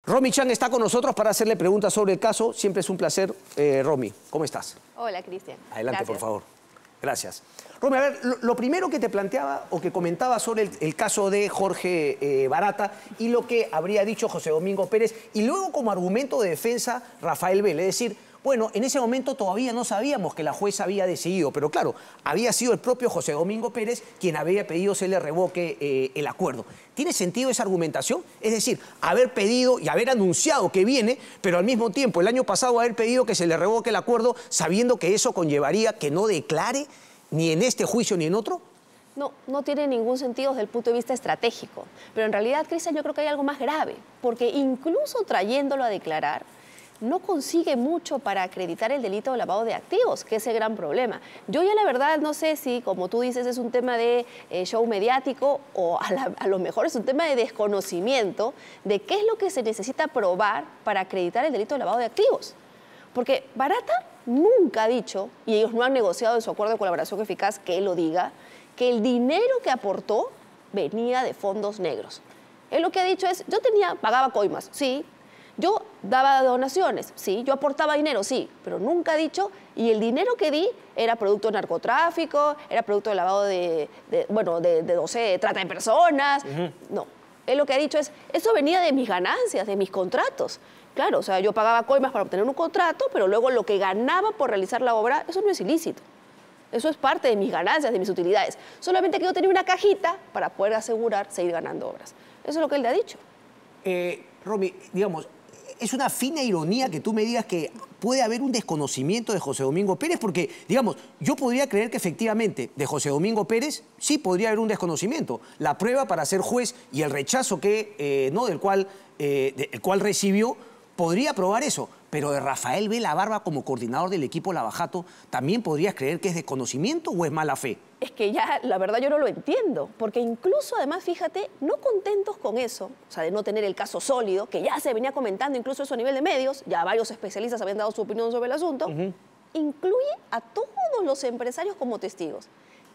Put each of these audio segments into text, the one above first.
Romy Chang está con nosotros para hacerle preguntas sobre el caso. Siempre es un placer, Romy. ¿Cómo estás? Hola, Cristian. Adelante, Gracias. por favor. Gracias. Romy, a ver, lo primero que te planteaba o que comentaba sobre el caso de Jorge Barata y lo que habría dicho José Domingo Pérez y luego como argumento de defensa Rafael Vela. Es decir, bueno, en ese momento todavía no sabíamos que la jueza había decidido, pero claro, había sido el propio José Domingo Pérez quien había pedido se le revoque el acuerdo. ¿Tiene sentido esa argumentación? Es decir, haber pedido y haber anunciado que viene, pero al mismo tiempo el año pasado haber pedido que se le revoque el acuerdo sabiendo que eso conllevaría que no declare ni en este juicio ni en otro. No, no tiene ningún sentido desde el punto de vista estratégico. Pero en realidad, Cristian, yo creo que hay algo más grave, porque incluso trayéndolo a declarar, no consigue mucho para acreditar el delito de lavado de activos, que es el gran problema. Yo ya la verdad no sé si, como tú dices, es un tema de show mediático o a lo mejor es un tema de desconocimiento de qué es lo que se necesita probar para acreditar el delito de lavado de activos. Porque Barata nunca ha dicho, y ellos no han negociado en su acuerdo de colaboración eficaz que él lo diga, que el dinero que aportó venía de fondos negros. Él lo que ha dicho es, pagaba coimas, sí. Yo daba donaciones, sí, yo aportaba dinero, sí, pero nunca ha dicho, y el dinero que di era producto de narcotráfico, era producto de lavado no sé, trata de personas. No, él lo que ha dicho es, eso venía de mis ganancias, de mis contratos. Claro, o sea, yo pagaba coimas para obtener un contrato, pero luego lo que ganaba por realizar la obra, eso no es ilícito. Eso es parte de mis ganancias, de mis utilidades. Solamente que yo tenía una cajita para poder asegurar seguir ganando obras. Eso es lo que él le ha dicho. Romy, digamos, es una fina ironía que tú me digas que puede haber un desconocimiento de José Domingo Pérez, porque, digamos, yo podría creer que efectivamente de José Domingo Pérez sí podría haber un desconocimiento. La prueba para ser juez y el rechazo del cual recibió podría probar eso, pero de Rafael Vela Barba como coordinador del equipo Lavajato, ¿también podrías creer que es desconocimiento o es mala fe? Es que ya, la verdad, yo no lo entiendo, porque incluso, además, fíjate, no contentos con eso, o sea, de no tener el caso sólido, que ya se venía comentando incluso eso a nivel de medios, ya varios especialistas habían dado su opinión sobre el asunto, incluye a todos los empresarios como testigos.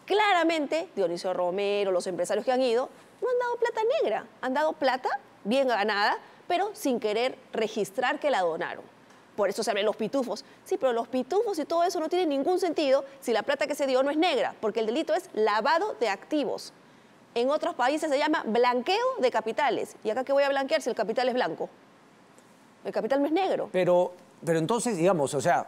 Claramente, Dionisio Romero, los empresarios que han ido, no han dado plata negra, han dado plata bien ganada, pero sin querer registrar que la donaron. Por eso se hablan los pitufos. Sí, pero los pitufos y todo eso no tiene ningún sentido si la plata que se dio no es negra, porque el delito es lavado de activos. En otros países se llama blanqueo de capitales. ¿Y acá qué voy a blanquear si el capital es blanco? El capital no es negro. Pero entonces, digamos, o sea,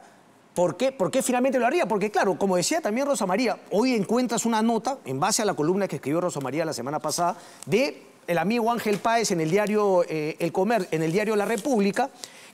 ¿por qué finalmente lo haría? Porque claro, como decía también Rosa María, hoy encuentras una nota, en base a la columna que escribió Rosa María la semana pasada, de el amigo Ángel Páez en el diario en el diario La República,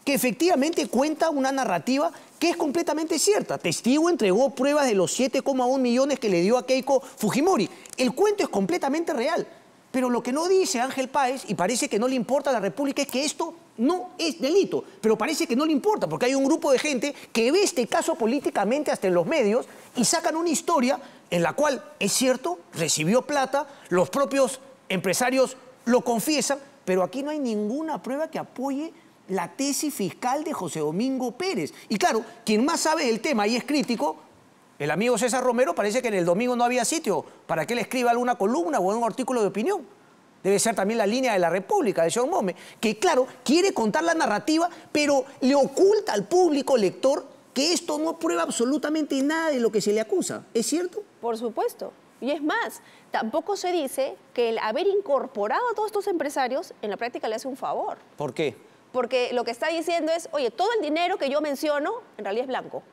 que efectivamente cuenta una narrativa que es completamente cierta. Testigo entregó pruebas de los 7,1 millones que le dio a Keiko Fujimori. El cuento es completamente real. Pero lo que no dice Ángel Páez, y parece que no le importa a La República, es que esto no es delito. Pero parece que no le importa, porque hay un grupo de gente que ve este caso políticamente hasta en los medios y sacan una historia en la cual, es cierto, recibió plata, los propios empresarios lo confiesan, pero aquí no hay ninguna prueba que apoye la tesis fiscal de José Domingo Pérez. Y claro, quien más sabe del tema y es crítico, el amigo César Romero, parece que en el domingo no había sitio para que él escriba alguna columna o un artículo de opinión. Debe ser también la línea de La República, de John Mome, que claro, quiere contar la narrativa, pero le oculta al público lector que esto no prueba absolutamente nada de lo que se le acusa. ¿Es cierto? Por supuesto. Y es más, tampoco se dice que el haber incorporado a todos estos empresarios en la práctica le hace un favor. ¿Por qué? Porque lo que está diciendo es, oye, todo el dinero que yo menciono en realidad es blanco.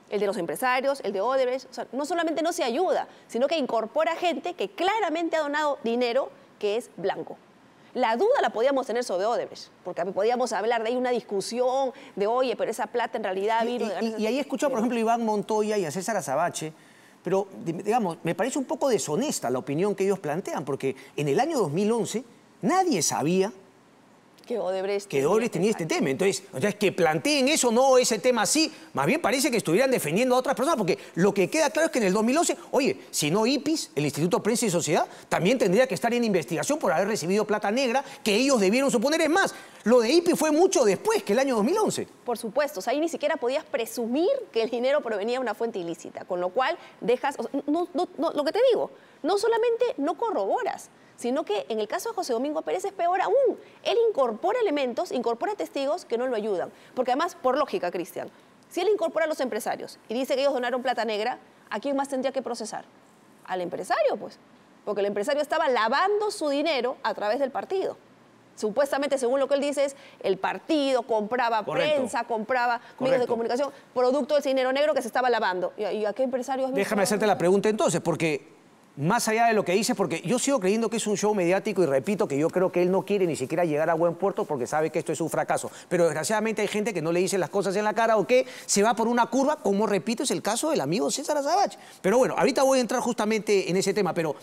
El de los empresarios, el de Odebrecht, o sea, no solamente no se ayuda, sino que incorpora gente que claramente ha donado dinero que es blanco. La duda la podíamos tener sobre Odebrecht, porque podíamos hablar de ahí una discusión de, oye, pero esa plata en realidad vino de... Y ahí he escuchado, por ejemplo, a Iván Montoya y a César Azabache, pero, digamos, me parece un poco deshonesta la opinión que ellos plantean, porque en el año 2011 nadie sabía que Odebrecht tenía este tema. Entonces, que planteen eso, no ese tema así, más bien parece que estuvieran defendiendo a otras personas, porque lo que queda claro es que en el 2011, oye, si no IPIS, el Instituto Prensa y Sociedad, también tendría que estar en investigación por haber recibido plata negra que ellos debieron suponer. Es más, lo de IPIS fue mucho después que el año 2011. Por supuesto, o sea, ahí ni siquiera podías presumir que el dinero provenía de una fuente ilícita, con lo cual dejas, lo que te digo, no solamente no corroboras, sino que en el caso de José Domingo Pérez es peor aún. Él incorpora elementos, incorpora testigos que no lo ayudan. Porque además, por lógica, Cristian, si él incorpora a los empresarios y dice que ellos donaron plata negra, ¿a quién más tendría que procesar? Al empresario, pues. Porque el empresario estaba lavando su dinero a través del partido. Supuestamente, según lo que él dice, es el partido compraba prensa, compraba medios de comunicación, producto de ese dinero negro que se estaba lavando. ¿Y a qué empresarios? Déjame hacerte la pregunta entonces, porque más allá de lo que dices, porque yo sigo creyendo que es un show mediático y repito que yo creo que él no quiere ni siquiera llegar a buen puerto porque sabe que esto es un fracaso. Pero desgraciadamente hay gente que no le dice las cosas en la cara o que se va por una curva, como repito, es el caso del amigo César Azabache. Pero bueno, ahorita voy a entrar justamente en ese tema, pero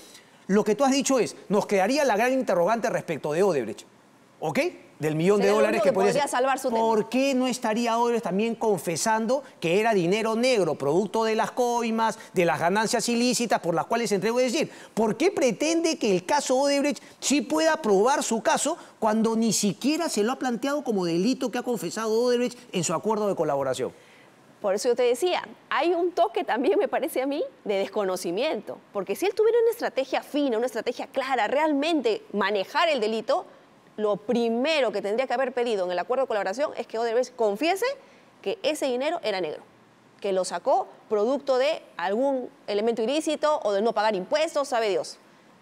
lo que tú has dicho es, nos quedaría la gran interrogante respecto de Odebrecht. ¿Ok? Del millón de dólares que podría salvar su tema. ¿Por qué no estaría Odebrecht también confesando que era dinero negro, producto de las coimas, de las ganancias ilícitas por las cuales se entregó? Es decir, ¿por qué pretende que el caso Odebrecht sí pueda probar su caso cuando ni siquiera se lo ha planteado como delito que ha confesado Odebrecht en su acuerdo de colaboración? Por eso yo te decía, hay un toque también, me parece a mí, de desconocimiento. Porque si él tuviera una estrategia fina, una estrategia clara, realmente manejar el delito, lo primero que tendría que haber pedido en el acuerdo de colaboración es que Odebrecht confiese que ese dinero era negro, que lo sacó producto de algún elemento ilícito o de no pagar impuestos, sabe Dios.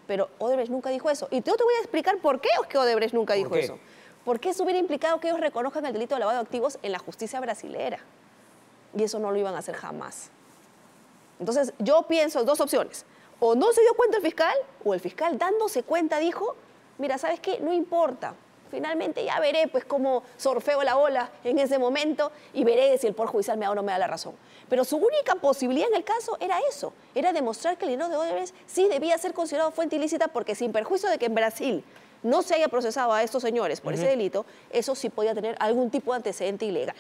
Pero Odebrecht nunca dijo eso. Y yo te voy a explicar por qué es que Odebrecht nunca dijo eso. Porque eso hubiera implicado que ellos reconozcan el delito de lavado de activos en la justicia brasilera. Y eso no lo iban a hacer jamás. Entonces, yo pienso dos opciones. O no se dio cuenta el fiscal, o el fiscal dándose cuenta dijo, mira, ¿sabes qué? No importa. Finalmente ya veré pues cómo sorfeo la ola en ese momento y veré si el Poder Judicial me da o no me da la razón. Pero su única posibilidad en el caso era eso, era demostrar que el dinero de Odebrecht sí debía ser considerado fuente ilícita porque sin perjuicio de que en Brasil no se haya procesado a estos señores por ese delito, eso sí podía tener algún tipo de antecedente ilegal.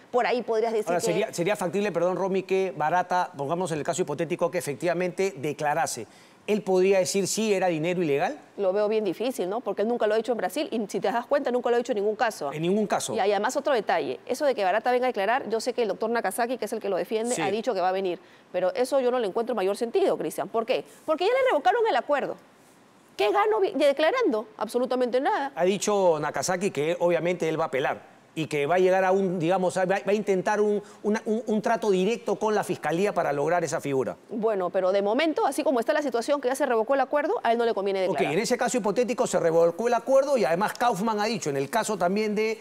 Por ahí podrías decir ahora, que... sería factible, perdón, Romy, que Barata, pongamos en el caso hipotético, que efectivamente declarase. ¿Él podría decir si era dinero ilegal? Lo veo bien difícil, ¿no? Porque él nunca lo ha dicho en Brasil y si te das cuenta nunca lo ha dicho en ningún caso. En ningún caso. Y además otro detalle, eso de que Barata venga a declarar, yo sé que el doctor Nakazaki, que es el que lo defiende, ha dicho que va a venir. Pero eso yo no le encuentro mayor sentido, Cristian. ¿Por qué? Porque ya le revocaron el acuerdo. ¿Qué gano declarando? Absolutamente nada. Ha dicho Nakazaki que obviamente él va a apelar y que va a llegar a un, digamos, va a intentar un trato directo con la Fiscalía para lograr esa figura. Bueno, pero de momento, así como está la situación, que ya se revocó el acuerdo, a él no le conviene declarar. Ok, en ese caso hipotético se revocó el acuerdo y además Kaufman ha dicho, en el caso también de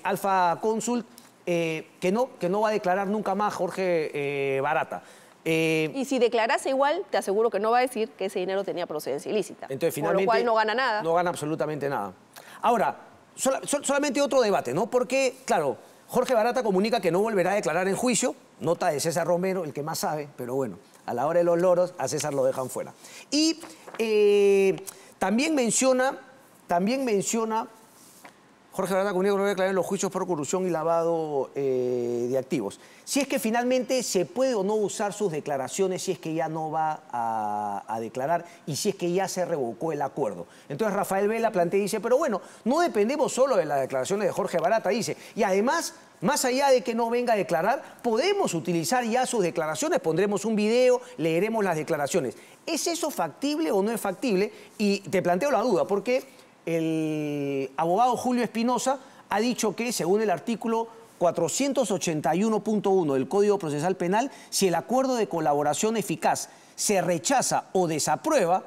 Alfa Consult, que no va a declarar nunca más Jorge Barata. Y si declarase igual, te aseguro que no va a decir que ese dinero tenía procedencia ilícita. Entonces, finalmente, con lo cual no gana nada. No gana absolutamente nada. Ahora, solamente otro debate, ¿no? Porque, claro, Jorge Barata comunica que no volverá a declarar en juicio. Nota de César Romero, el que más sabe, pero bueno, a la hora de los loros, a César lo dejan fuera. Y también menciona, Jorge Barata comunica que no va a declarar en los juicios por corrupción y lavado de activos. Si es que finalmente se puede o no usar sus declaraciones, si es que ya no va a declarar y si es que ya se revocó el acuerdo. Entonces Rafael Vela plantea y dice, pero bueno, no dependemos solo de las declaraciones de Jorge Barata, dice. Y además, más allá de que no venga a declarar, podemos utilizar ya sus declaraciones, pondremos un video, leeremos las declaraciones. ¿Es eso factible o no es factible? Y te planteo la duda, porque el abogado Julio Espinosa ha dicho que, según el artículo 481.1 del Código Procesal Penal, si el acuerdo de colaboración eficaz se rechaza o desaprueba,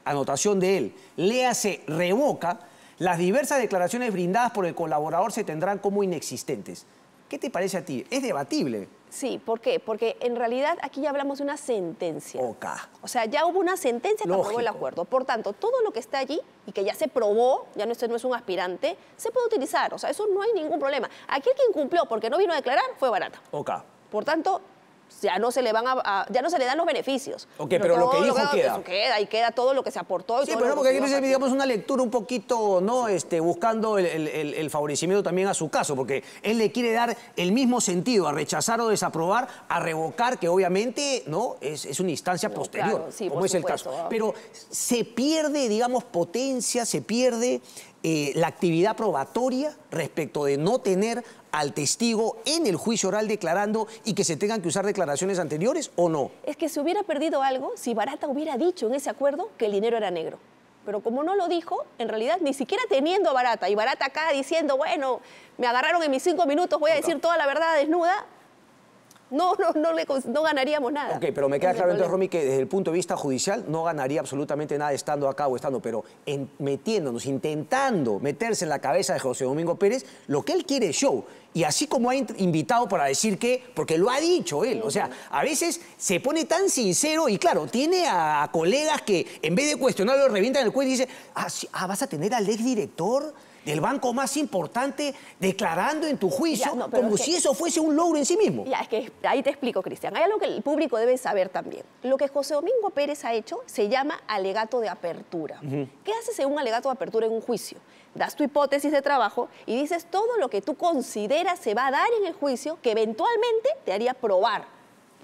anotación de él, léase revoca, las diversas declaraciones brindadas por el colaborador se tendrán como inexistentes. ¿Qué te parece a ti? Es debatible. Sí, ¿por qué? Porque en realidad aquí ya hablamos de una sentencia. Ok. O sea, ya hubo una sentencia que aprobó el acuerdo. Por tanto, todo lo que está allí y que ya se probó, ya no es un aspirante, se puede utilizar. O sea, eso no hay ningún problema. Aquí el que incumplió porque no vino a declarar fue Barata. Ok. Por tanto, ya no se le dan los beneficios. Ok, pero lo que dijo queda. Eso queda, y queda todo lo que se aportó. Y sí, todo pero lo porque que hay, digamos, una lectura un poquito, ¿no? Buscando el favorecimiento también a su caso, porque él le quiere dar el mismo sentido a rechazar o desaprobar, a revocar, que obviamente, ¿no? Es una instancia posterior, claro, sí, como es el caso. Pero se pierde, digamos, potencia, se pierde la actividad probatoria respecto de no tener al testigo en el juicio oral declarando y que se tengan que usar declaraciones anteriores o no? Es que se hubiera perdido algo si Barata hubiera dicho en ese acuerdo que el dinero era negro. Pero como no lo dijo, en realidad ni siquiera teniendo a Barata, y Barata acá diciendo, bueno, me agarraron en mis 5 minutos, voy a decir toda la verdad desnuda, no ganaríamos nada. Ok, pero me queda claro entonces, Romy, que desde el punto de vista judicial no ganaría absolutamente nada estando acá o estando, pero metiéndonos, intentando meterse en la cabeza de José Domingo Pérez, lo que él quiere es show. Y así como ha invitado para decir que, porque lo ha dicho él, o sea, a veces se pone tan sincero y claro, tiene a colegas que en vez de cuestionarlo revientan el cuello y dicen, vas a tener al exdirector del banco más importante declarando en tu juicio, ya, no, como si eso fuese un logro en sí mismo. Ya, es que ahí te explico, Cristian. Hay algo que el público debe saber también. Lo que José Domingo Pérez ha hecho se llama alegato de apertura. ¿Qué haces en un alegato de apertura en un juicio? Das tu hipótesis de trabajo y dices todo lo que tú consideras se va a dar en el juicio que eventualmente te haría probar.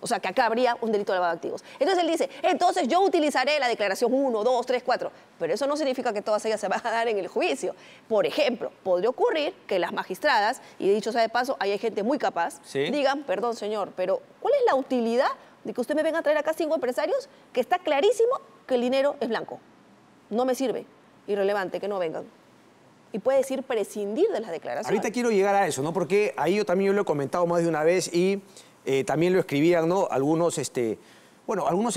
O sea, que acá habría un delito de lavado de activos. Entonces él dice, entonces yo utilizaré la declaración 1, 2, 3, 4. Pero eso no significa que todas ellas se van a dar en el juicio. Por ejemplo, podría ocurrir que las magistradas, y dicho sea de paso, ahí hay gente muy capaz, digan, perdón señor, pero ¿cuál es la utilidad de que usted me venga a traer acá 5 empresarios que está clarísimo que el dinero es blanco? No me sirve, irrelevante, que no vengan. Y puede decir prescindir de las declaraciones. Ahorita quiero llegar a eso, ¿no? Porque ahí yo también lo he comentado más de una vez y también lo escribían, ¿no? Algunos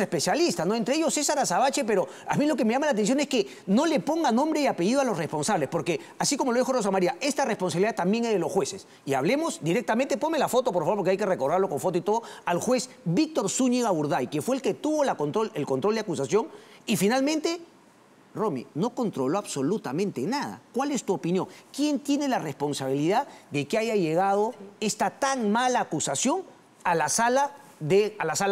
especialistas, ¿no? Entre ellos César Azabache, pero a mí lo que me llama la atención es que no le ponga nombre y apellido a los responsables, porque así como lo dijo Rosa María, esta responsabilidad también es de los jueces. Y hablemos directamente, ponme la foto, por favor, porque hay que recordarlo con foto y todo, al juez Víctor Zúñiga Urday, que fue el que tuvo el control de acusación y finalmente, Romy, no controló absolutamente nada. ¿Cuál es tu opinión? ¿Quién tiene la responsabilidad de que haya llegado esta tan mala acusación a la sala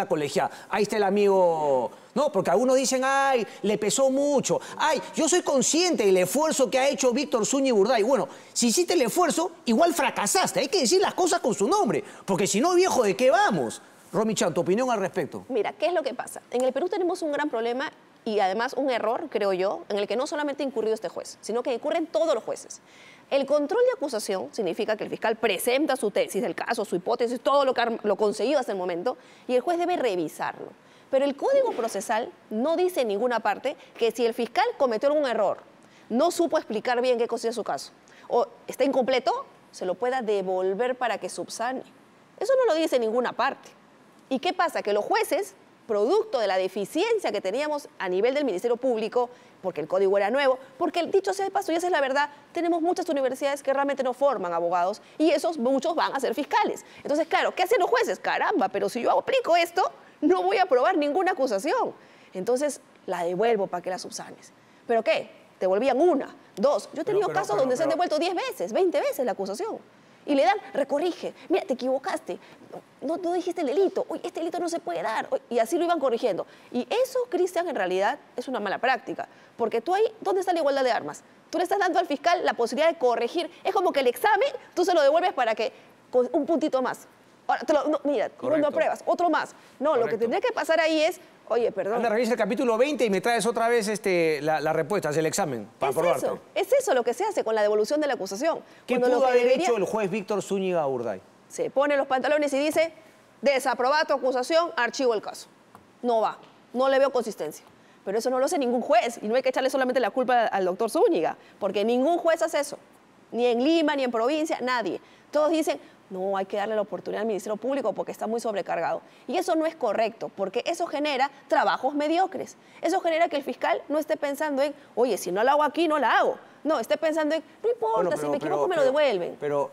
colegiada? Ahí está el amigo, no, porque algunos dicen, ay, le pesó mucho. Ay, yo soy consciente del esfuerzo que ha hecho Víctor Zúñiga Urday. Bueno, si hiciste el esfuerzo, igual fracasaste. Hay que decir las cosas con su nombre, porque si no, viejo, ¿de qué vamos? Romy Chan, tu opinión al respecto. Mira, ¿qué es lo que pasa? En el Perú tenemos un gran problema y además un error, creo yo, en el que no solamente ha incurrido este juez, sino que incurren todos los jueces. El control de acusación significa que el fiscal presenta su tesis del caso, su hipótesis, todo lo conseguido hasta el momento, y el juez debe revisarlo. Pero el Código Procesal no dice en ninguna parte que si el fiscal cometió algún error, no supo explicar bien qué consiste su caso, o está incompleto, se lo pueda devolver para que subsane. Eso no lo dice en ninguna parte. ¿Y qué pasa? Que los jueces, producto de la deficiencia que teníamos a nivel del Ministerio Público, porque el código era nuevo, porque dicho sea de paso, y esa es la verdad, tenemos muchas universidades que realmente no forman abogados y esos muchos van a ser fiscales. Entonces, claro, ¿qué hacen los jueces? Caramba, pero si yo aplico esto, no voy a aprobar ninguna acusación. Entonces, la devuelvo para que la subsanes. ¿Pero qué? Devolvían 1, 2. Yo he tenido casos donde se han devuelto 10 veces, 20 veces la acusación. Y le dan, recorrige, mira, te equivocaste, no dijiste el delito, oye, este delito no se puede dar, y así lo iban corrigiendo. Y eso, Cristian, en realidad es una mala práctica, porque tú ahí, ¿dónde está la igualdad de armas? Tú le estás dando al fiscal la posibilidad de corregir, es como que el examen tú se lo devuelves para que, con un puntito más. Ahora, mira, no apruebas, otro más. No, lo que tendría que pasar ahí es, oye, perdón. Anda, revisa el capítulo 20 y me traes otra vez la respuesta del examen para aprobarte. Es eso lo que se hace con la devolución de la acusación. ¿Qué pudo haber hecho el juez Víctor Zúñiga Urday? Se pone los pantalones y dice, desaprobada tu acusación, archivo el caso. No va, no le veo consistencia. Pero eso no lo hace ningún juez y no hay que echarle solamente la culpa al doctor Zúñiga, porque ningún juez hace eso. Ni en Lima, ni en provincia, nadie. Todos dicen, no, hay que darle la oportunidad al Ministerio Público porque está muy sobrecargado. Y eso no es correcto, porque eso genera trabajos mediocres. Eso genera que el fiscal no esté pensando en, oye, si no la hago aquí, no la hago. No, esté pensando en, no importa, si me equivoco me lo devuelven. Pero,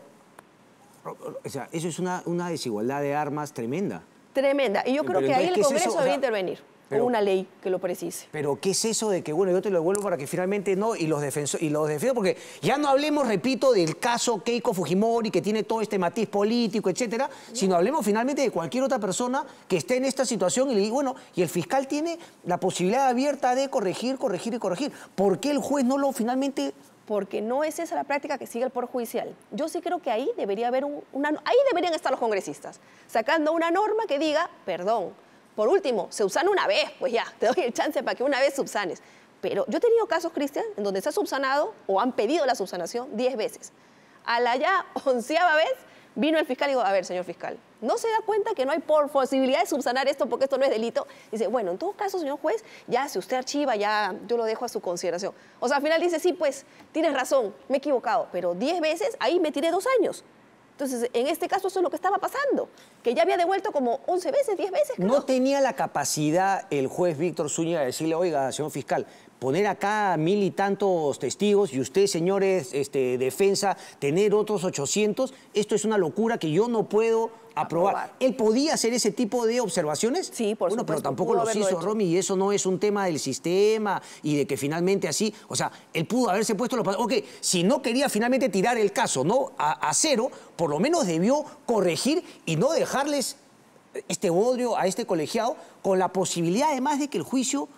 o sea, eso es una desigualdad de armas tremenda. Tremenda. Y yo creo que ahí el Congreso debería intervenir. Con una ley que lo precise. Pero ¿qué es eso de que, bueno, yo te lo devuelvo para que finalmente no, y los defiendo? Porque ya no hablemos, repito, del caso Keiko Fujimori, que tiene todo este matiz político, etcétera, sino hablemos finalmente de cualquier otra persona que esté en esta situación y el fiscal tiene la posibilidad abierta de corregir. ¿Por qué el juez no lo finalmente...? Porque no es esa la práctica que sigue el Poder Judicial. Yo sí creo que ahí debería haber ahí deberían estar los congresistas, sacando una norma que diga, perdón, por último, se subsana una vez, pues ya, te doy el chance para que una vez subsanes. Pero yo he tenido casos, Cristian, en donde se ha subsanado o han pedido la subsanación 10 veces. A la ya 11ª vez vino el fiscal y dijo, a ver, señor fiscal, ¿no se da cuenta que no hay posibilidad de subsanar esto porque esto no es delito? Dice, bueno, en todo caso, señor juez, ya si usted archiva, ya yo lo dejo a su consideración. O sea, al final dice, sí, pues, tienes razón, me he equivocado, pero 10 veces, ahí me tiré 2 años. Entonces, en este caso, eso es lo que estaba pasando, que ya había devuelto como 11 veces, 10 veces. Creo. ¿No tenía la capacidad el juez Víctor Zúñiga de decirle, oiga, señor fiscal, poner acá 1000 y tantos testigos y usted, señores, defensa, tener otros 800? Esto es una locura que yo no puedo aprobar. ¿Él podía hacer ese tipo de observaciones? Sí, por supuesto. Pero tampoco los hizo, Romy, y eso no es un tema del sistema y de que finalmente así, o sea, él pudo haberse puesto los... Ok, si no quería finalmente tirar el caso, ¿no? A cero, por lo menos debió corregir y no dejarles este bodrio a este colegiado con la posibilidad además de que el juicio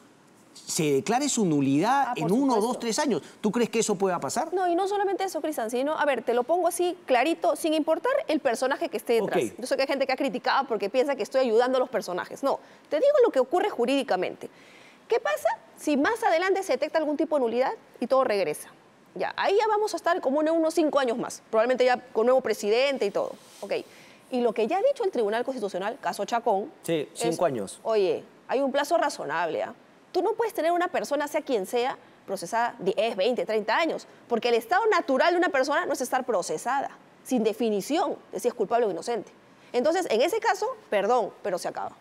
se declare su nulidad en 1, 2, 3 años. ¿Tú crees que eso pueda pasar? No, y no solamente eso, Cristian, sino, a ver, te lo pongo así clarito, sin importar el personaje que esté detrás. Okay. Yo sé que hay gente que ha criticado porque piensa que estoy ayudando a los personajes. No, te digo lo que ocurre jurídicamente. ¿Qué pasa si más adelante se detecta algún tipo de nulidad y todo regresa? Ya, ahí ya vamos a estar como en unos 5 años más, probablemente ya con nuevo presidente y todo. Ok. Y lo que ya ha dicho el Tribunal Constitucional, caso Chacón... Sí, 5 años. Oye, hay un plazo razonable, ¿ah? Tú no puedes tener una persona, sea quien sea, procesada 10, 20, 30 años, porque el estado natural de una persona no es estar procesada, sin definición de si es culpable o inocente. Entonces, en ese caso, perdón, pero se acaba.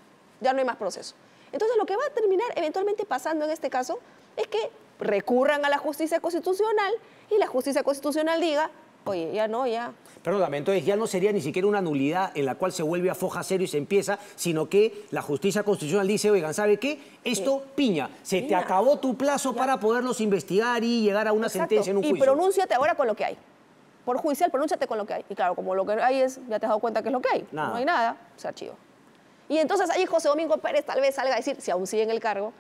Ya no hay más proceso. Entonces, lo que va a terminar eventualmente pasando en este caso es que recurran a la justicia constitucional y la justicia constitucional diga, oye, ya no, ya... Perdóname, entonces ya no sería ni siquiera una nulidad en la cual se vuelve a foja cero y se empieza, sino que la justicia constitucional dice, oigan, ¿sabe qué? Esto, piña, se te acabó tu plazo para poderlos investigar y llegar a una sentencia en un juicio. Y pronúnciate ahora con lo que hay. Por judicial, pronúnciate con lo que hay. Y claro, como lo que hay es, ya te has dado cuenta que es lo que hay. Nada. No hay nada, se archiva. Y entonces ahí José Domingo Pérez tal vez salga a decir, si aún sigue en el cargo,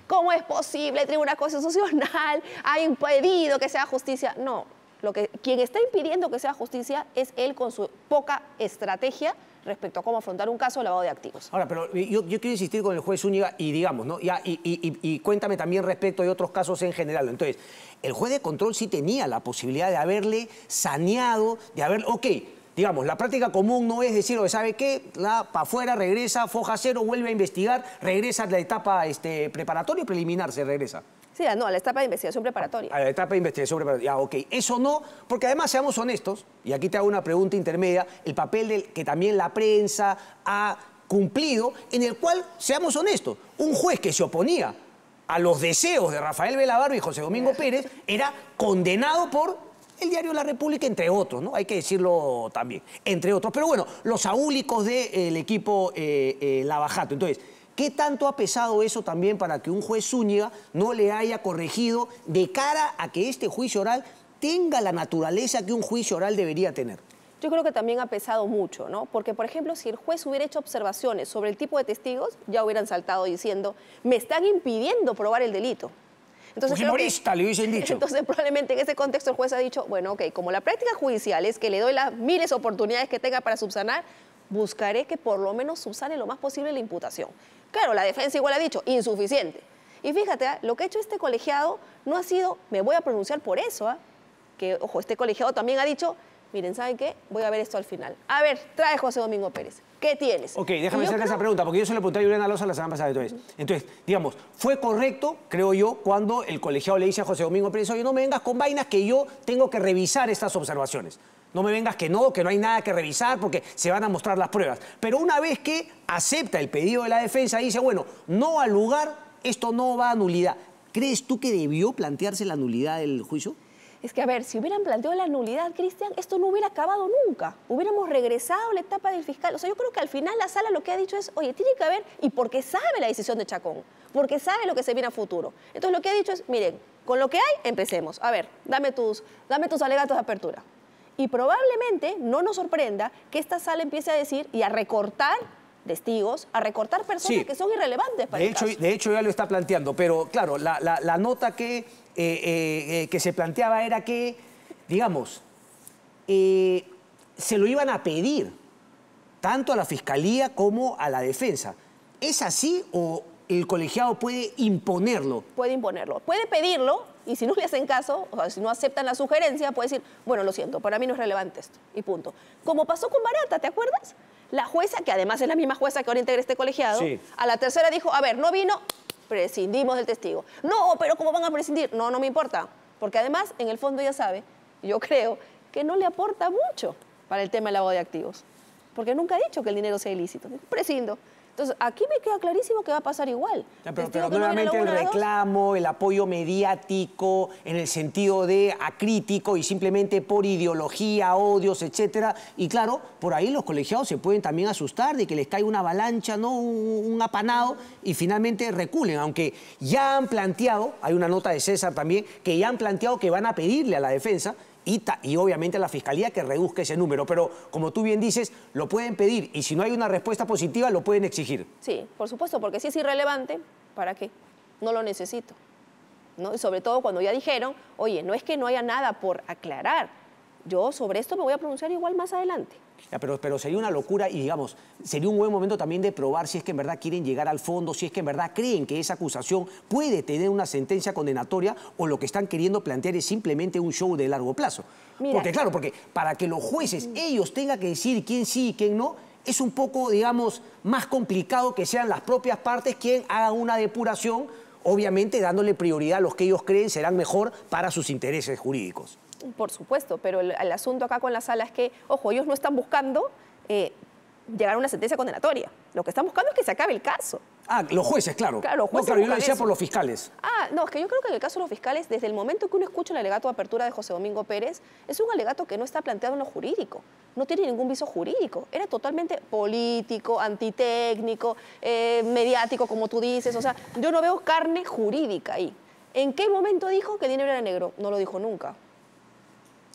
¿cómo es posible? El Tribunal Constitucional ha impedido que sea justicia. No. Quien está impidiendo que sea justicia es él con su poca estrategia respecto a cómo afrontar un caso de lavado de activos. Ahora, pero yo quiero insistir con el juez Zúñiga y digamos, ¿no? Y cuéntame también respecto de otros casos en general. Entonces, el juez de control sí tenía la posibilidad de haberle saneado, de haber... Ok, digamos, la práctica común no es decir, ¿sabe qué? Para afuera, regresa, foja cero, vuelve a investigar, regresa a la etapa preparatoria y preliminar, se regresa. Sí, no, a la etapa de investigación preparatoria. A la etapa de investigación preparatoria. Ya, ok. Eso no, porque además, seamos honestos, y aquí te hago una pregunta intermedia, el papel que también la prensa ha cumplido, en el cual, seamos honestos, un juez que se oponía a los deseos de Rafael Belabarba y José Domingo Pérez era condenado por el diario La República, entre otros, ¿no? Hay que decirlo también, entre otros. Pero bueno, los aúlicos del equipo Lavajato. Entonces, ¿qué tanto ha pesado eso también para que un juez Zúñiga no le haya corregido de cara a que este juicio oral tenga la naturaleza que un juicio oral debería tener? Yo creo que también ha pesado mucho, ¿no? Porque, por ejemplo, si el juez hubiera hecho observaciones sobre el tipo de testigos, ya hubieran saltado diciendo, me están impidiendo probar el delito. Entonces, Fujimorista, le hubiesen dicho. Entonces, probablemente en ese contexto el juez ha dicho, bueno, ok, como la práctica judicial es que le doy las miles de oportunidades que tenga para subsanar, buscaré que por lo menos subsane lo más posible la imputación. Claro, la defensa igual ha dicho, insuficiente. Y fíjate, lo que ha hecho este colegiado no ha sido, me voy a pronunciar por eso, que, ojo, este colegiado también ha dicho, miren, ¿saben qué? Voy a ver esto al final. A ver, trae José Domingo Pérez. ¿Qué tienes? Ok, déjame hacer esa pregunta, porque yo se lo pregunté a Juliana Loza la semana pasada. Entonces, digamos, fue correcto, creo yo, cuando el colegiado le dice a José Domingo Pérez, oye, no me vengas con vainas que yo tengo que revisar estas observaciones. No me vengas que no hay nada que revisar porque se van a mostrar las pruebas. Pero una vez que acepta el pedido de la defensa, dice, bueno, no al lugar, esto no va a nulidad. ¿Crees tú que debió plantearse la nulidad del juicio? Es que, a ver, si hubieran planteado la nulidad, Cristian, esto no hubiera acabado nunca. Hubiéramos regresado a la etapa del fiscal. O sea, yo creo que al final la sala lo que ha dicho es, oye, tiene que haber, y porque sabe la decisión de Chacón, porque sabe lo que se viene a futuro. Entonces, lo que ha dicho es, miren, con lo que hay, empecemos. A ver, dame tus alegatos de apertura. Y probablemente no nos sorprenda que esta sala empiece a decir y a recortar testigos, a recortar personas que son irrelevantes para el caso. De hecho, ya lo está planteando, pero claro, la nota que se planteaba era que, digamos, se lo iban a pedir tanto a la Fiscalía como a la defensa. ¿Es así o el colegiado puede imponerlo. Puede imponerlo. Puede pedirlo y si no le hacen caso, o sea, si no aceptan la sugerencia, puede decir, bueno, lo siento, para mí no es relevante esto y punto. Como pasó con Barata, ¿te acuerdas? La jueza, que además es la misma jueza que ahora integra este colegiado, sí, a la tercera dijo, a ver, no vino, prescindimos del testigo. No, pero ¿cómo van a prescindir? No, no me importa. Porque además, en el fondo ya sabe, yo creo, que no le aporta mucho para el tema del lavado de activos. Porque nunca ha dicho que el dinero sea ilícito. Prescindo. Entonces, aquí me queda clarísimo que va a pasar igual. Pero nuevamente el reclamo, el apoyo mediático, en el sentido de acrítico y simplemente por ideología, odios, etcétera. Y claro, por ahí los colegiados se pueden también asustar de que les caiga una avalancha, ¿no? Un apanado y finalmente reculen. Aunque ya han planteado, hay una nota de César también, que ya han planteado que van a pedirle a la defensa y obviamente a la Fiscalía que reduzca ese número. Pero, como tú bien dices, lo pueden pedir y si no hay una respuesta positiva, lo pueden exigir. Sí, por supuesto, porque si es irrelevante, ¿para qué? No lo necesito, ¿no? Y sobre todo cuando ya dijeron, oye, no es que no haya nada por aclarar, yo sobre esto me voy a pronunciar igual más adelante. Ya, pero sería una locura y, digamos, sería un buen momento también de probar si es que en verdad quieren llegar al fondo, si es que en verdad creen que esa acusación puede tener una sentencia condenatoria o lo que están queriendo plantear es simplemente un show de largo plazo. Mira, porque, claro, porque para que los jueces, ellos tengan que decir quién sí y quién no, es un poco, digamos, más complicado que sean las propias partes quien hagan una depuración, obviamente dándole prioridad a los que ellos creen serán mejor para sus intereses jurídicos. Por supuesto, pero el asunto acá con la sala es que, ojo, ellos no están buscando llegar a una sentencia condenatoria. Lo que están buscando es que se acabe el caso. Ah, los jueces, claro. Claro, los jueces no, claro, yo lo decía eso. por los fiscales. Ah, no, es que yo creo que en el caso de los fiscales, desde el momento que uno escucha el alegato de apertura de José Domingo Pérez, es un alegato que no está planteado en lo jurídico. No tiene ningún viso jurídico. Era totalmente político, antitécnico, mediático, como tú dices. O sea, yo no veo carne jurídica ahí. ¿En qué momento dijo que el dinero era negro? No lo dijo nunca.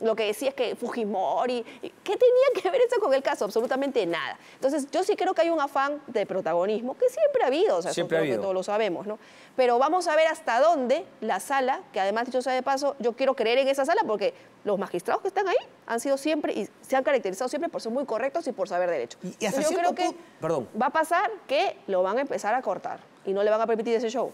Lo que decía es que Fujimori... ¿Qué tenía que ver eso con el caso? Absolutamente nada. Entonces, yo sí creo que hay un afán de protagonismo que siempre ha habido, o sea, siempre ha habido. Que todos lo sabemos, ¿no? Pero vamos a ver hasta dónde la sala, que además, dicho sea de paso, yo quiero creer en esa sala porque los magistrados que están ahí han sido siempre y se han caracterizado siempre por ser muy correctos y por saber derecho. Y hasta yo creo que perdón. va a pasar que lo van a empezar a cortar y no le van a permitir ese show.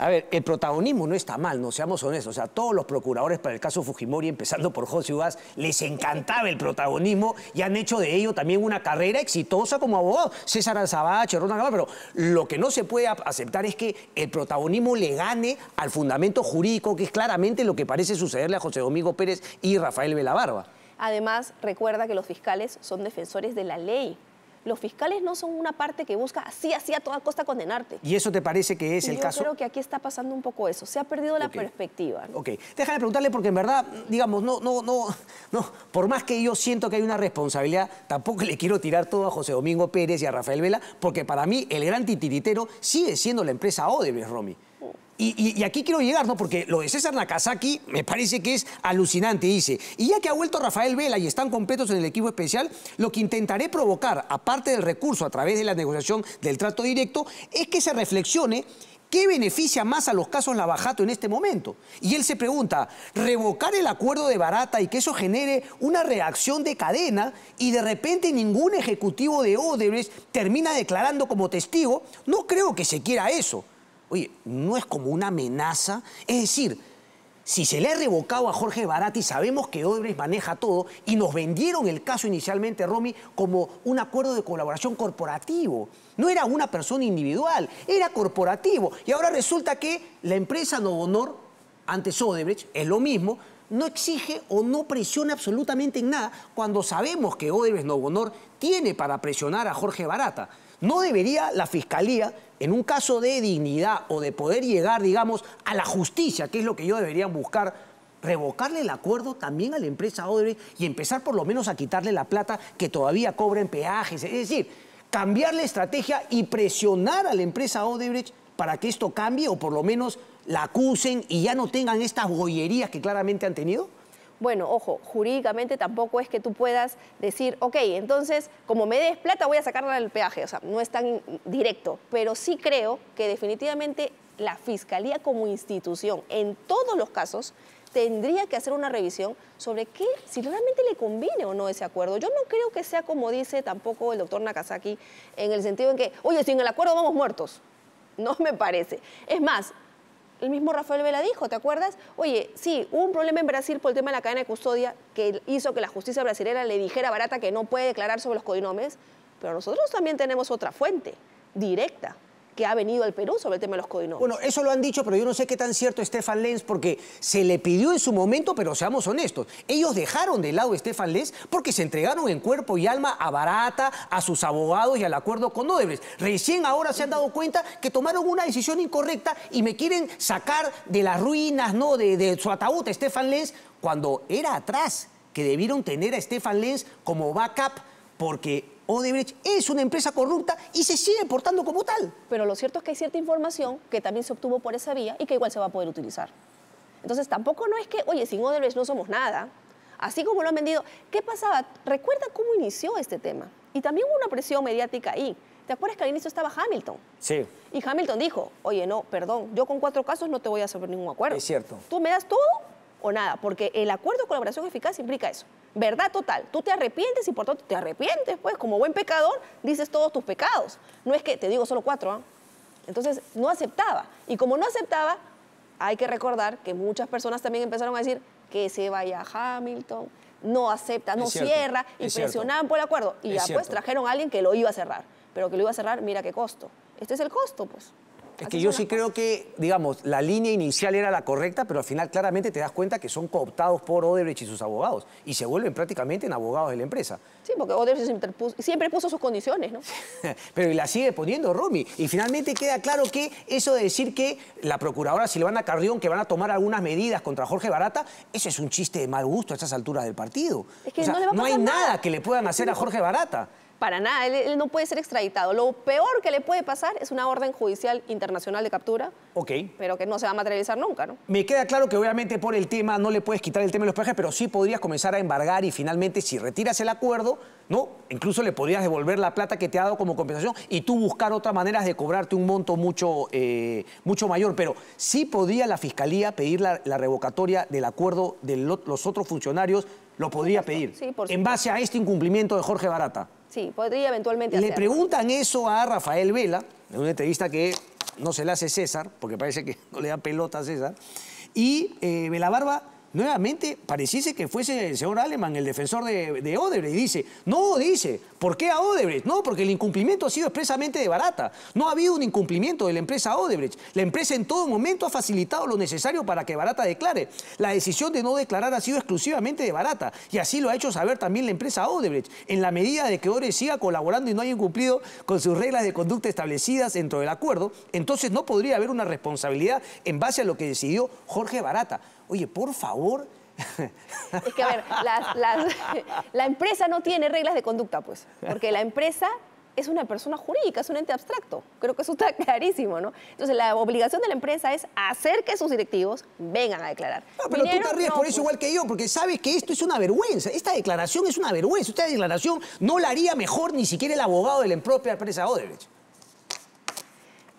A ver, el protagonismo no está mal, no seamos honestos. O sea, todos los procuradores para el caso Fujimori, empezando por José Ugaz, les encantaba el protagonismo y han hecho de ello también una carrera exitosa como abogado. César Alzabache, Ronald Gamal, pero lo que no se puede aceptar es que el protagonismo le gane al fundamento jurídico, que es claramente lo que parece sucederle a José Domingo Pérez y Rafael Velabarba. Además, recuerda que los fiscales son defensores de la ley. Los fiscales no son una parte que busca así a toda costa condenarte. ¿Y eso te parece que es el caso? Yo creo que aquí está pasando un poco eso. Se ha perdido la perspectiva, ¿no? Ok. Déjame preguntarle porque en verdad, digamos, no, por más que yo siento que hay una responsabilidad, tampoco le quiero tirar todo a José Domingo Pérez y a Rafael Vela, porque para mí el gran titiritero sigue siendo la empresa Odebrecht, Romy. Y aquí quiero llegar, ¿no? Porque lo de César Nakazaki me parece que es alucinante. Dice, y ya que ha vuelto Rafael Vela y están completos en el equipo especial, lo que intentaré provocar, aparte del recurso a través de la negociación del trato directo, es que se reflexione qué beneficia más a los casos Lavajato en este momento. Y él se pregunta, revocar el acuerdo de Barata y que eso genere una reacción de cadena y de repente ningún ejecutivo de Odebrecht termina declarando como testigo, no creo que se quiera eso. Oye, ¿no es como una amenaza? Es decir, si se le ha revocado a Jorge Barata y sabemos que Odebrecht maneja todo y nos vendieron el caso inicialmente, Romy, como un acuerdo de colaboración corporativo. No era una persona individual, era corporativo. Y ahora resulta que la empresa Novonor, antes Odebrecht, es lo mismo, no exige o no presiona absolutamente en nada cuando sabemos que Odebrecht Novonor tiene para presionar a Jorge Barata. ¿No debería la Fiscalía, en un caso de dignidad o de poder llegar, digamos, a la justicia, que es lo que ellos deberían buscar, revocarle el acuerdo también a la empresa Odebrecht y empezar por lo menos a quitarle la plata que todavía cobra en peajes? Es decir, cambiar la estrategia y presionar a la empresa Odebrecht para que esto cambie o por lo menos la acusen y ya no tengan estas bollerías que claramente han tenido. Bueno, ojo, jurídicamente tampoco es que tú puedas decir, ok, entonces, como me des plata voy a sacarla del peaje. O sea, no es tan directo. Pero sí creo que definitivamente la Fiscalía como institución, en todos los casos, tendría que hacer una revisión sobre si realmente le conviene o no ese acuerdo. Yo no creo que sea como dice tampoco el doctor Nakazaki, en el sentido en que, oye, sin el acuerdo vamos muertos. No me parece. Es más, el mismo Rafael Vela dijo, ¿te acuerdas? Oye, sí, hubo un problema en Brasil por el tema de la cadena de custodia que hizo que la justicia brasileña le dijera a Barata que no puede declarar sobre los codinomes, pero nosotros también tenemos otra fuente directa que ha venido al Perú sobre el tema de los codinomes. Bueno, eso lo han dicho, pero yo no sé qué tan cierto es Stefan Lenz, porque se le pidió en su momento, pero seamos honestos, ellos dejaron de lado a Stefan Lenz porque se entregaron en cuerpo y alma a Barata, a sus abogados y al acuerdo con Odebrecht. Recién ahora se han dado cuenta que tomaron una decisión incorrecta y me quieren sacar de las ruinas, ¿no?, de su ataúd a Stefan Lenz, cuando era atrás que debieron tener a Stefan Lenz como backup, porque Odebrecht es una empresa corrupta y se sigue portando como tal. Pero lo cierto es que hay cierta información que también se obtuvo por esa vía y que igual se va a poder utilizar. Entonces tampoco no es que, oye, sin Odebrecht no somos nada. Así como lo han vendido. ¿Qué pasaba? Recuerda cómo inició este tema. Y también hubo una presión mediática ahí. ¿Te acuerdas que al inicio estaba Hamilton? Sí. Y Hamilton dijo, oye, no, perdón, yo con 4 casos no te voy a hacer ningún acuerdo. Es cierto. Tú me das todo o nada, porque el acuerdo de colaboración eficaz implica eso. Verdad total. Tú te arrepientes y por tanto te arrepientes, pues, como buen pecador, dices todos tus pecados. No es que te digo solo 4, ¿eh? Entonces, no aceptaba. Y como no aceptaba, hay que recordar que muchas personas también empezaron a decir que se vaya Hamilton, no acepta, no cierra, y presionaban por el acuerdo. Y ya pues trajeron a alguien que lo iba a cerrar. Pero que lo iba a cerrar, mira qué costo. Este es el costo, pues. Es que yo sí creo que, digamos, la línea inicial era la correcta, pero al final claramente te das cuenta que son cooptados por Odebrecht y sus abogados y se vuelven prácticamente en abogados de la empresa. Sí, porque Odebrecht siempre puso sus condiciones, ¿no? Pero y la sigue poniendo, Romy. Y finalmente queda claro que eso de decir que la procuradora Silvana Carrión, que van a tomar algunas medidas contra Jorge Barata, eso es un chiste de mal gusto a estas alturas del partido. Es que o sea, no le va a no hay pasar nada que le puedan hacer a Jorge Barata. Para nada, él no puede ser extraditado. Lo peor que le puede pasar es una orden judicial internacional de captura, pero que no se va a materializar nunca, ¿no? Me queda claro que obviamente por el tema no le puedes quitar el tema de los peajes, pero sí podrías comenzar a embargar y finalmente si retiras el acuerdo, ¿no?, incluso le podrías devolver la plata que te ha dado como compensación y tú buscar otras maneras de cobrarte un monto mucho mayor. Pero sí podría la Fiscalía pedir la revocatoria del acuerdo de los otros funcionarios, lo podría pedir, sí, por en base a este incumplimiento de Jorge Barata. Sí, podría eventualmente Le hacerlo. preguntan eso a Rafael Vela, en una entrevista que no se le hace César, porque parece que no le da pelota a César, y Velabarba nuevamente pareciese que fuese el señor Aleman, el defensor de Odebrecht, y dice, ¿por qué a Odebrecht? No, porque el incumplimiento ha sido expresamente de Barata. No ha habido un incumplimiento de la empresa Odebrecht. La empresa en todo momento ha facilitado lo necesario para que Barata declare. La decisión de no declarar ha sido exclusivamente de Barata, y así lo ha hecho saber también la empresa Odebrecht, en la medida de que Odebrecht siga colaborando y no haya incumplido con sus reglas de conducta establecidas dentro del acuerdo, entonces no podría haber una responsabilidad en base a lo que decidió Jorge Barata. Oye, por favor. Es que, a ver, la empresa no tiene reglas de conducta, pues, porque la empresa es una persona jurídica, es un ente abstracto. Creo que eso está clarísimo, ¿no? Entonces, la obligación de la empresa es hacer que sus directivos vengan a declarar. No, pero Minero, tú te ríes no, por eso pues, igual que yo, porque sabes que esto es una vergüenza. Esta declaración es una vergüenza. Esta declaración no la haría mejor ni siquiera el abogado de la propia empresa Odebrecht.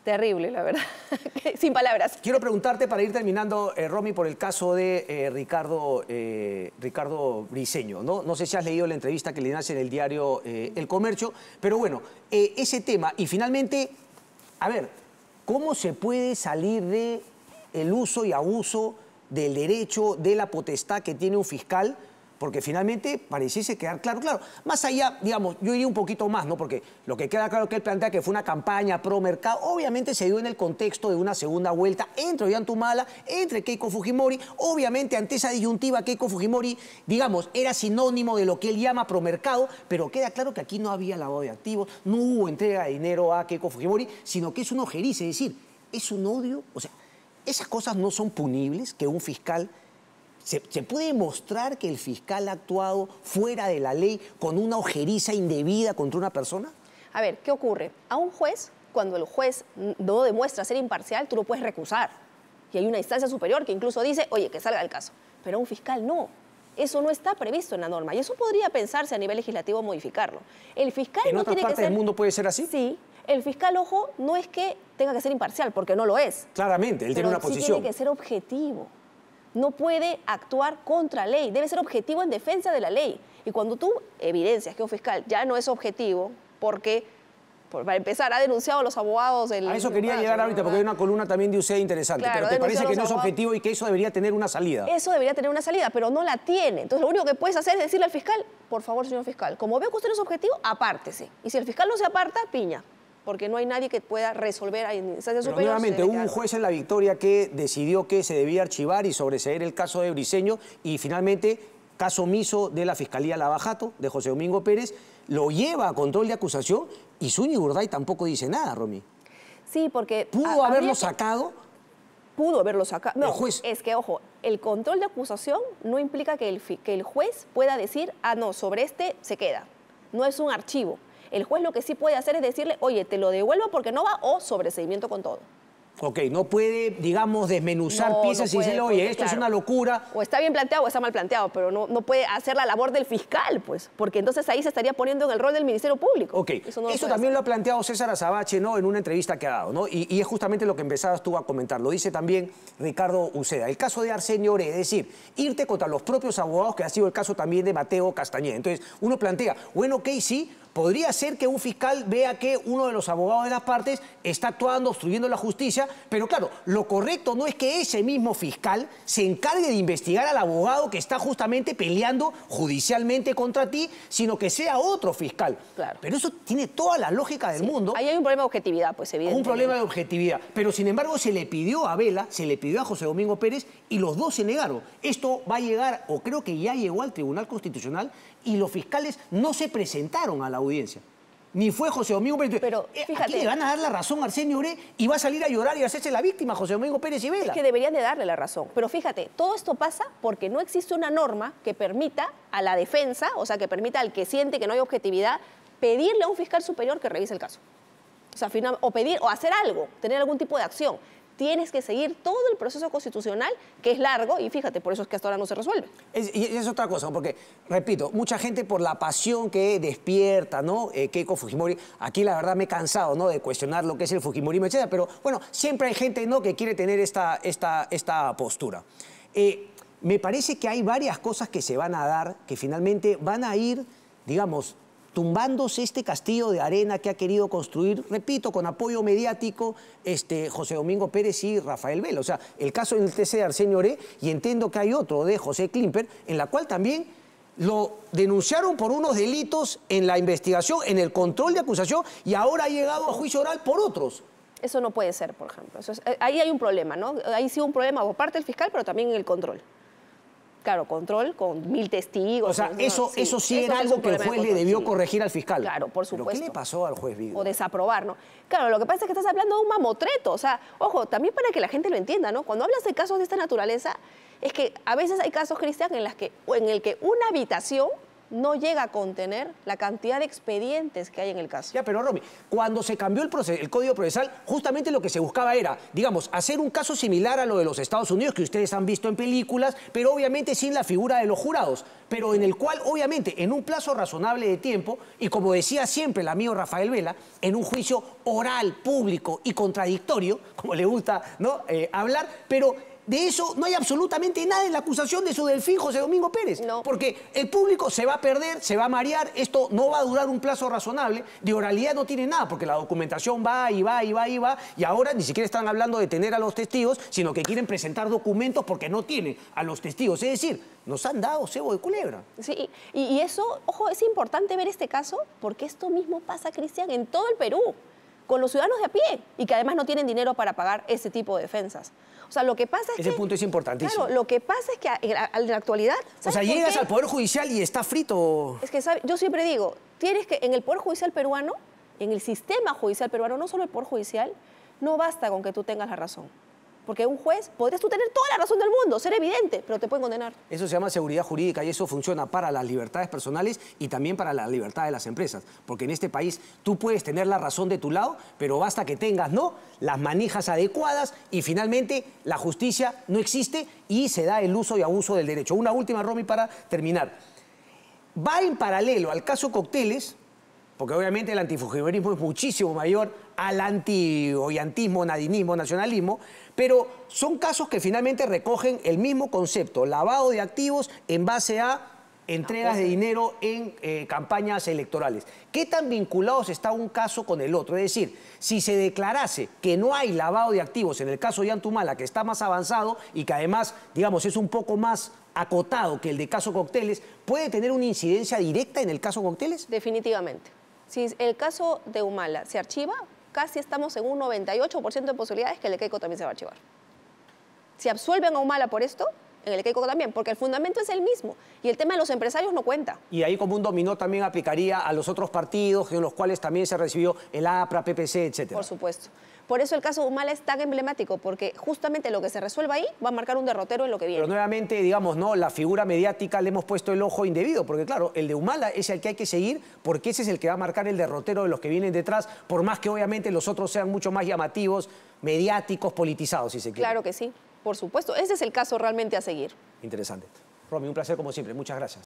terrible, la verdad. Sin palabras. Quiero preguntarte, para ir terminando, Romy, por el caso de Ricardo Briceño, ¿no? No sé si has leído la entrevista que le hace en el diario El Comercio, pero bueno, ese tema. Y finalmente, a ver, ¿cómo se puede salir del uso y abuso del derecho, de la potestad que tiene un fiscal? Porque finalmente pareciese quedar claro. Más allá, digamos, yo iría un poquito más, ¿no? Porque lo que queda claro que él plantea que fue una campaña pro mercado, obviamente se dio en el contexto de una segunda vuelta entre Ollantumala, entre Keiko Fujimori. Obviamente, ante esa disyuntiva, Keiko Fujimori, digamos, era sinónimo de lo que él llama pro mercado, pero queda claro que aquí no había lavado de activos, no hubo entrega de dinero a Keiko Fujimori, sino que es una ojeriza, es decir, es un odio. O sea, esas cosas no son punibles, que un fiscal... ¿Se puede demostrar que el fiscal ha actuado fuera de la ley con una ojeriza indebida contra una persona? A ver, ¿qué ocurre? A un juez, cuando el juez no demuestra ser imparcial, tú lo puedes recusar. Y hay una instancia superior que incluso dice, oye, que salga del caso. Pero a un fiscal no. Eso no está previsto en la norma. Y eso podría pensarse a nivel legislativo modificarlo. El fiscal ¿En no otras tiene que partes ser... del mundo puede ser así? Sí. El fiscal, ojo, no es que tenga que ser imparcial, porque no lo es. Claramente, él tiene una posición. Sí tiene que ser objetivo. No puede actuar contra ley, debe ser objetivo en defensa de la ley. Y cuando tú evidencias que un fiscal ya no es objetivo porque Para empezar, ha denunciado a los abogados del... A eso quería llegar ahorita, porque hay una columna también de UCD interesante. Claro, pero ¿te parece que no es abogados. objetivo y que eso debería tener una salida? Eso debería tener una salida, pero no la tiene. Entonces, lo único que puedes hacer es decirle al fiscal, por favor, señor fiscal, como veo que usted no es objetivo, apártese. Y si el fiscal no se aparta, piña. Porque no hay nadie que pueda resolver a instancias superiores. Nuevamente, hubo un juez en La Victoria que decidió que se debía archivar y sobreseer el caso de Briceño y finalmente, caso omiso de la Fiscalía Lavajato, de José Domingo Pérez, lo lleva a control de acusación y Zúñiga Urday tampoco dice nada, Romy. Sí, porque... ¿Pudo haberlo sacado? Pudo haberlo sacado. No, el juez. Es que, ojo, el control de acusación no implica que el juez pueda decir, ah, no, sobre este se queda. No es un archivo. El juez lo que sí puede hacer es decirle, oye, te lo devuelvo porque no va o sobreseimiento con todo. Ok, no puede, digamos, desmenuzar piezas y decirle, oye, esto es una locura. O está bien planteado o está mal planteado, pero no puede hacer la labor del fiscal, pues, porque entonces ahí se estaría poniendo en el rol del Ministerio Público. Ok, eso también lo ha planteado César Azabache, ¿no?, en una entrevista que ha dado, ¿no? Y es justamente lo que empezabas tú a comentar. Lo dice también Ricardo Uceda. El caso de Arsenio Oré, es decir, irte contra los propios abogados, que ha sido el caso también de Mateo Castañeda. Entonces, uno plantea, bueno, ok, sí, podría ser que un fiscal vea que uno de los abogados de las partes está actuando, obstruyendo la justicia, pero claro, lo correcto no es que ese mismo fiscal se encargue de investigar al abogado que está justamente peleando judicialmente contra ti, sino que sea otro fiscal. Claro. Pero eso tiene toda la lógica del mundo. Ahí hay un problema de objetividad, pues, evidentemente. Un problema de objetividad. Pero, sin embargo, se le pidió a Vela, se le pidió a José Domingo Pérez y los dos se negaron. Esto va a llegar, o creo que ya llegó al Tribunal Constitucional y los fiscales no se presentaron a la audiencia. Ni fue José Domingo Pérez. Pero, fíjate, aquí le van a dar la razón a Arsenio Oré y va a salir a llorar y a hacerse la víctima José Domingo Pérez y Vela. Es que deberían de darle la razón. Pero fíjate, todo esto pasa porque no existe una norma que permita a la defensa, o sea, que permita al que siente que no hay objetividad, pedirle a un fiscal superior que revise el caso. O sea, o pedir, o hacer algo, tener algún tipo de acción. Tienes que seguir todo el proceso constitucional, que es largo, y fíjate, por eso es que hasta ahora no se resuelve. Y es otra cosa, porque, repito, mucha gente por la pasión que despierta, ¿no?, Keiko Fujimori, aquí la verdad me he cansado, ¿no?, de cuestionar lo que es el fujimorismo, etcétera, pero bueno, siempre hay gente, ¿no?, que quiere tener esta postura. Me parece que hay varias cosas que se van a dar, que finalmente van a ir, digamos, tumbándose este castillo de arena que ha querido construir, repito, con apoyo mediático, José Domingo Pérez y Rafael Vela. O sea, el caso del TC de Arsenio Oré, y entiendo que hay otro de José Klimper, en la cual también lo denunciaron por unos delitos en la investigación, en el control de acusación, y ahora ha llegado a juicio oral por otros. Eso no puede ser, por ejemplo. Ahí hay un problema, ¿no? Ahí sí un problema por parte del fiscal, pero también en el control. Claro, control con 1000 testigos. O sea, eso sí era algo que el juez le debió corregir al fiscal. Claro, por supuesto. ¿Pero qué le pasó al juez Vigo? O desaprobar, ¿no? Claro, lo que pasa es que estás hablando de un mamotreto. O sea, ojo, también para que la gente lo entienda, ¿no? Cuando hablas de casos de esta naturaleza, es que a veces hay casos, Cristian, en el que una habitación no llega a contener la cantidad de expedientes que hay en el caso. Ya, pero Romy, cuando se cambió el Código Procesal, justamente lo que se buscaba era, digamos, hacer un caso similar a lo de los Estados Unidos, que ustedes han visto en películas, pero obviamente sin la figura de los jurados, pero en el cual, obviamente, en un plazo razonable de tiempo, y como decía siempre el amigo Rafael Vela, en un juicio oral, público y contradictorio, como le gusta, ¿no?, hablar, pero de eso no hay absolutamente nada en la acusación de su delfín José Domingo Pérez. No. Porque el público se va a perder, se va a marear, esto no va a durar un plazo razonable, de oralidad no tiene nada, porque la documentación va y va y va y va, y ahora ni siquiera están hablando de tener a los testigos, sino que quieren presentar documentos porque no tienen a los testigos. Es decir, nos han dado cebo de culebra. Sí, y eso, ojo, es importante ver este caso, porque esto mismo pasa, Cristian, en todo el Perú, con los ciudadanos de a pie, y que además no tienen dinero para pagar ese tipo de defensas. O sea, lo que pasa es que... Ese punto es importantísimo. Claro, lo que pasa es que en la actualidad... O sea, llegas al Poder Judicial y está frito. Es que, ¿sabes? Yo siempre digo, tienes que, en el Poder Judicial peruano, en el sistema judicial peruano, no solo el Poder Judicial, no basta con que tú tengas la razón. Porque un juez, podrías tú tener toda la razón del mundo, ser evidente, pero te pueden condenar. Eso se llama seguridad jurídica y eso funciona para las libertades personales y también para la libertad de las empresas. Porque en este país tú puedes tener la razón de tu lado, pero basta que tengas, ¿no?, las manijas adecuadas y finalmente la justicia no existe y se da el uso y abuso del derecho. Una última, Romy, para terminar. Va en paralelo al caso Cocteles, porque obviamente el antifujimorismo es muchísimo mayor al anti-ollantismo, nadinismo, nacionalismo, pero son casos que finalmente recogen el mismo concepto, lavado de activos en base a entregas de dinero en campañas electorales. ¿Qué tan vinculados está un caso con el otro? Es decir, si se declarase que no hay lavado de activos en el caso de Ollantumala, que está más avanzado y que además, digamos, es un poco más acotado que el de caso Cócteles, ¿puede tener una incidencia directa en el caso Cócteles? Definitivamente. Si el caso de Humala se archiva, casi estamos en un 98% de posibilidades que el de Keiko también se va a archivar. Si absuelven a Humala por esto, en el Keiko también, porque el fundamento es el mismo y el tema de los empresarios no cuenta. Y ahí como un dominó también aplicaría a los otros partidos en los cuales también se recibió el APRA, PPC, etcétera. Por supuesto. Por eso el caso de Humala es tan emblemático, porque justamente lo que se resuelva ahí va a marcar un derrotero en lo que viene. Pero nuevamente, digamos, no, la figura mediática le hemos puesto el ojo indebido, porque claro, el de Humala es el que hay que seguir, porque ese es el que va a marcar el derrotero de los que vienen detrás, por más que obviamente los otros sean mucho más llamativos, mediáticos, politizados, si se quiere. Claro que sí, por supuesto. Ese es el caso realmente a seguir. Interesante. Romy, un placer como siempre. Muchas gracias.